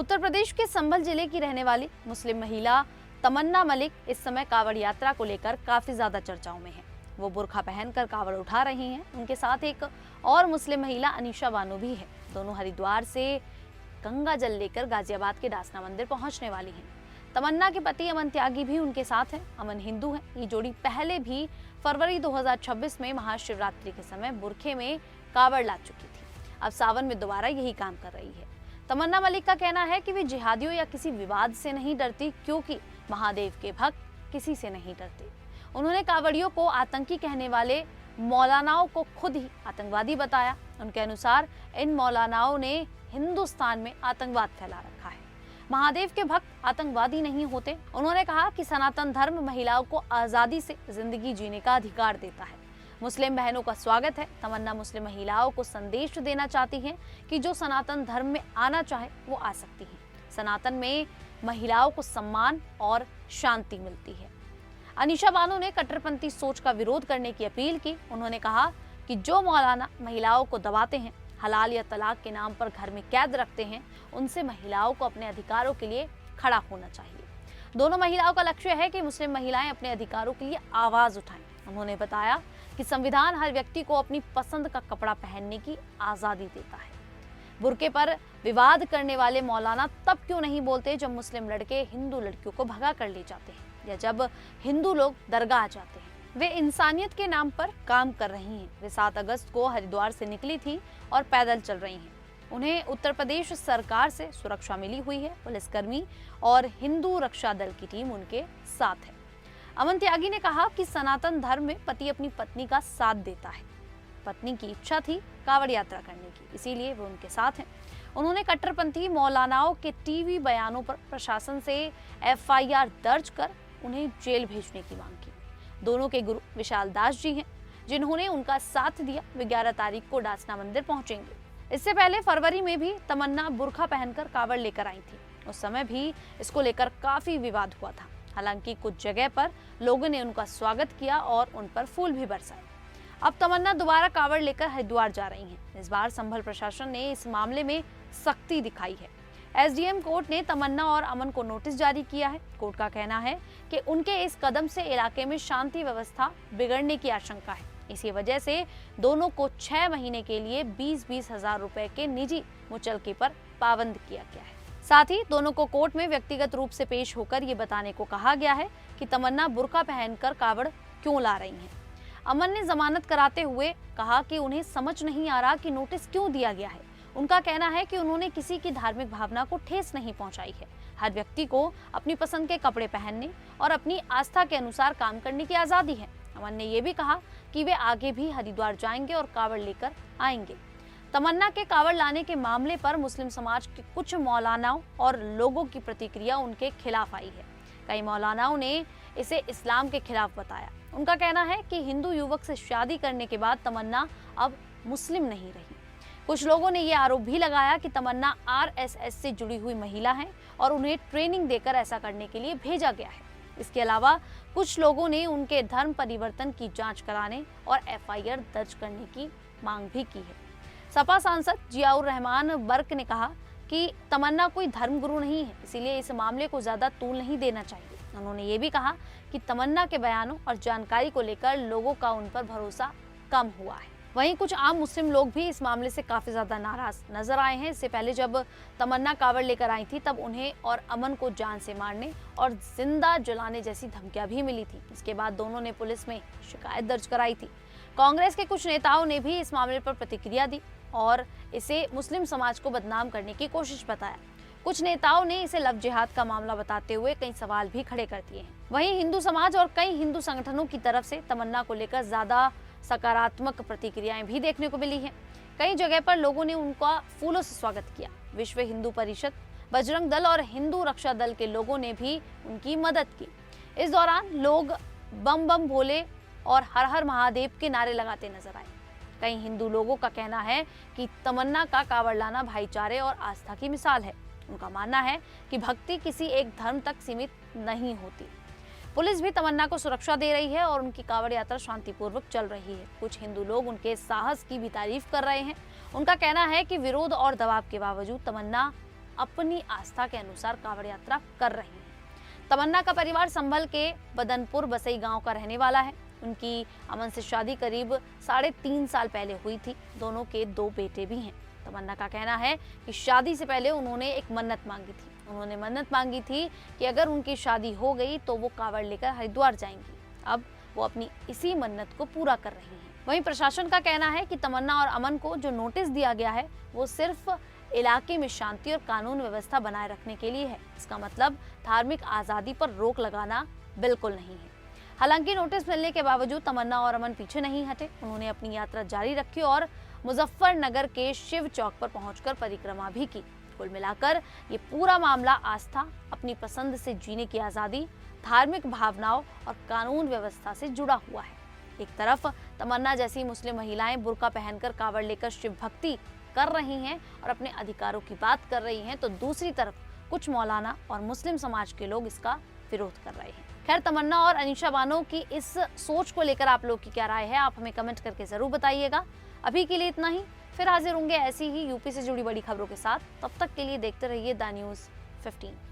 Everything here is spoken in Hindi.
उत्तर प्रदेश के संभल जिले की रहने वाली मुस्लिम महिला तमन्ना मलिक इस समय कांवड़ यात्रा को लेकर काफी ज्यादा चर्चाओं में है। वो बुर्का पहनकर कांवड़ उठा रही हैं। उनके साथ एक और मुस्लिम महिला अनीशा बानो भी है। दोनों हरिद्वार से गंगा जल लेकर गाजियाबाद के डासना मंदिर पहुंचने वाली हैं। तमन्ना के पति अमन त्यागी भी उनके साथ हैं। अमन हिंदू हैं। ये जोड़ी पहले भी फरवरी 2026 में महाशिवरात्रि के समय बुरखे में कांवड़ ला चुकी थी। अब सावन में दोबारा यही काम कर रही है। तमन्ना मलिक का कहना है कि वे जिहादियों या किसी विवाद से नहीं डरती, क्योंकि महादेव के भक्त किसी से नहीं डरते। उन्होंने कांवड़ियों को आतंकी कहने वाले मौलानाओं को खुद ही आतंकवादी बताया। उनके अनुसार इन मौलानाओं ने हिंदुस्तान में आतंकवाद फैला रखा है। महादेव के भक्त आतंकवादी नहीं होते। उन्होंने कहा कि सनातन धर्म महिलाओं को आजादी से जिंदगी जीने का अधिकार देता है। मुस्लिम बहनों का स्वागत है। तमन्ना मुस्लिम महिलाओं को संदेश देना चाहती हैं कि जो सनातन धर्म में आना चाहे वो आ सकती हैं। सनातन में महिलाओं को सम्मान और शांति मिलती है। अनीशा बानो ने कट्टरपंथी सोच का विरोध करने की अपील की। उन्होंने कहा कि जो मौलाना महिलाओं को दबाते हैं, हलाल या तलाक के नाम पर घर में कैद रखते हैं, उनसे महिलाओं को अपने अधिकारों के लिए खड़ा होना चाहिए। दोनों महिलाओं का लक्ष्य है कि मुस्लिम महिलाएं अपने अधिकारों के लिए आवाज उठाएं। उन्होंने बताया कि संविधान हर व्यक्ति को अपनी पसंद का कपड़ा पहनने की आजादी देता है। बुर्के पर विवाद करने वाले मौलाना तब क्यों नहीं बोलते जब मुस्लिम लड़के हिंदू लड़कियों को भगा कर ले जाते हैं या जब हिंदू लोग दरगाह जाते हैं। वे इंसानियत के नाम पर काम कर रही हैं। वे 7 अगस्त को हरिद्वार से निकली थी और पैदल चल रही हैं। उन्हें उत्तर प्रदेश सरकार से सुरक्षा मिली हुई है। पुलिसकर्मी और हिंदू रक्षा दल की टीम उनके साथ है। अमन त्यागी ने कहा कि सनातन धर्म में पति अपनी पत्नी का साथ देता है। पत्नी की इच्छा थी कांवड़ यात्रा करने की, इसीलिए वो उनके साथ हैं। उन्होंने कट्टरपंथी मौलानाओं के टीवी बयानों पर प्रशासन से FIR दर्ज कर उन्हें जेल भेजने की मांग की। दोनों के गुरु विशाल दास जी हैं, जिन्होंने उनका साथ दिया। वे 11 तारीख को डासना मंदिर पहुंचेंगे। इससे पहले फरवरी में भी तमन्ना बुर्का पहनकर कांवड़ लेकर आई थी। उस समय भी इसको लेकर काफी विवाद हुआ था। हालांकि कुछ जगह पर लोगों ने उनका स्वागत किया और उन पर फूल भी बरसाए। अब तमन्ना दोबारा कांवड़ लेकर हरिद्वार जा रही हैं। इस बार संभल प्रशासन ने इस मामले में सख्ती दिखाई है। SDM कोर्ट ने तमन्ना और अमन को नोटिस जारी किया है। कोर्ट का कहना है कि उनके इस कदम से इलाके में शांति व्यवस्था बिगड़ने की आशंका है। इसी वजह से दोनों को 6 महीने के लिए 20-20 हजार रुपए के निजी मुचलके पर पाबंद किया गया है। साथ ही दोनों को कोर्ट में व्यक्तिगत रूप से पेश होकर ये बताने को कहा गया है कि तमन्ना बुर्का पहनकर कांवड़ क्यों ला रही हैं। अमन ने जमानत कराते हुए कहा कि उन्हें समझ नहीं आ रहा कि नोटिस क्यों दिया गया है। उनका कहना है कि उन्होंने किसी की धार्मिक भावना को ठेस नहीं पहुंचाई है। हर व्यक्ति को अपनी पसंद के कपड़े पहनने और अपनी आस्था के अनुसार काम करने की आजादी है। अमन ने यह भी कहा कि वे आगे भी हरिद्वार जाएंगे और कांवड़ लेकर आएंगे। तमन्ना के कांवड़ लाने के मामले पर मुस्लिम समाज के कुछ मौलानाओं और लोगों की प्रतिक्रिया उनके खिलाफ आई है। कई मौलानाओं ने इसे इस्लाम के खिलाफ बताया। उनका कहना है कि हिंदू युवक से शादी करने के बाद तमन्ना अब मुस्लिम नहीं रही। कुछ लोगों ने यह आरोप भी लगाया कि तमन्ना RSS से जुड़ी हुई महिला है और उन्हें ट्रेनिंग देकर ऐसा करने के लिए भेजा गया है। इसके अलावा कुछ लोगों ने उनके धर्म परिवर्तन की जांच कराने और FIR दर्ज करने की मांग भी की है। सपा सांसद जियाउर रहमान बर्क ने कहा कि तमन्ना कोई धर्मगुरु नहीं है, इसीलिए इस मामले को ज्यादा तूल नहीं देना चाहिए। उन्होंने ये भी कहा कि तमन्ना के बयानों और जानकारी को लेकर लोगों का उन पर भरोसा कम हुआ है। वहीं कुछ आम मुस्लिम लोग भी इस मामले से काफी ज्यादा नाराज नजर आए हैं। इससे पहले जब तमन्ना कांवड़ लेकर आई थी तब उन्हें और अमन को जान से मारने और जिंदा जलाने जैसी धमकियां भी मिली थी। इसके बाद दोनों ने पुलिस में शिकायत दर्ज कराई थी। कांग्रेस के कुछ नेताओं ने भी इस मामले पर प्रतिक्रिया दी और इसे मुस्लिम समाज को बदनाम करने की कोशिश बताया। कुछ नेताओं ने इसे लव जिहाद का मामला बताते हुए कई सवाल भी खड़े कर दिए हैं। वहीं हिंदू समाज और कई हिंदू संगठनों की तरफ से तमन्ना को लेकर ज्यादा सकारात्मक प्रतिक्रियाएं भी देखने को मिली हैं। कई जगह पर लोगों ने उनका फूलों से स्वागत किया। विश्व हिंदू परिषद, बजरंग दल और हिंदू रक्षा दल के लोगों ने भी उनकी मदद की। इस दौरान लोग बम बम भोले और हर हर महादेव के नारे लगाते नजर आए। कई हिंदू लोगों का कहना है कि तमन्ना का कांवड़ लाना भाईचारे और आस्था की मिसाल है। उनका मानना है कि भक्ति किसी एक धर्म तक सीमित नहीं होती। पुलिस भी तमन्ना को सुरक्षा दे रही है और उनकी कांवड़ यात्रा शांतिपूर्वक चल रही है। कुछ हिंदू लोग उनके साहस की भी तारीफ कर रहे हैं। उनका कहना है कि विरोध और दबाव के बावजूद तमन्ना अपनी आस्था के अनुसार कांवड़ यात्रा कर रही हैं। तमन्ना का परिवार संभल के बदनपुर बसई गांव का रहने वाला है। उनकी अमन से शादी करीब 3.5 साल पहले हुई थी। दोनों के 2 बेटे भी हैं। तमन्ना का कहना है कि शादी से पहले उन्होंने एक मन्नत मांगी थी। उन्होंने मन्नत मांगी थी कि अगर उनकी शादी हो गई तो वो कांवड़ लेकर हरिद्वार जाएंगी। अब वो अपनी इसी मन्नत को पूरा कर रही हैं। वहीं प्रशासन का कहना है कि तमन्ना और अमन को जो नोटिस दिया गया है वो सिर्फ इलाके में शांति और कानून व्यवस्था बनाए रखने के लिए है। इसका मतलब धार्मिक आजादी पर रोक लगाना बिल्कुल नहीं है। हालांकि नोटिस मिलने के बावजूद तमन्ना और अमन पीछे नहीं हटे। उन्होंने अपनी यात्रा जारी रखी और मुजफ्फरनगर के शिव चौक पर पहुंचकर परिक्रमा भी की। कुल मिलाकर ये पूरा मामला आस्था, अपनी पसंद से जीने की आजादी, धार्मिक भावनाओं और कानून व्यवस्था से जुड़ा हुआ है। एक तरफ तमन्ना जैसी मुस्लिम महिलाएं बुर्का पहनकर कांवड़ लेकर शिव भक्ति कर रही हैं और अपने अधिकारों की बात कर रही हैं, तो दूसरी तरफ कुछ मौलाना और मुस्लिम समाज के लोग इसका विरोध कर रहे हैं। खैर, तमन्ना और अनीशा बानो की इस सोच को लेकर आप लोग की क्या राय है, आप हमें कमेंट करके जरूर बताइएगा। अभी के लिए इतना ही, फिर हाजिर होंगे ऐसी ही यूपी से जुड़ी बड़ी खबरों के साथ। तब तक के लिए देखते रहिए द न्यूज़ 15।